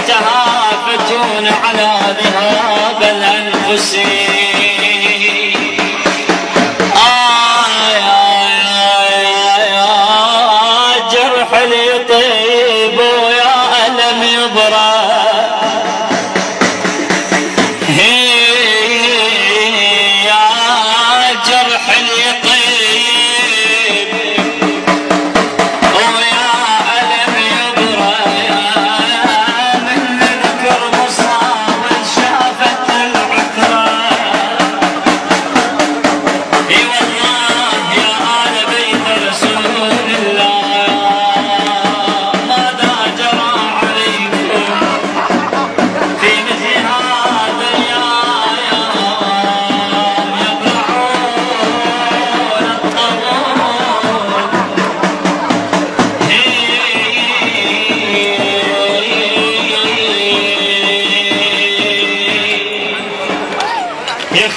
يتهافتون على ذهاب الأنفس. جرح لي طيب ويا ألم يبرى، يا جرح لي طيب ويا ألم يبرى، من نذكر مصاب شافت العكرة. اي والله يا آل بيت رسول الله ماذا جرى عليكم في مثل هذا اليوم يبلعون الطغول. يا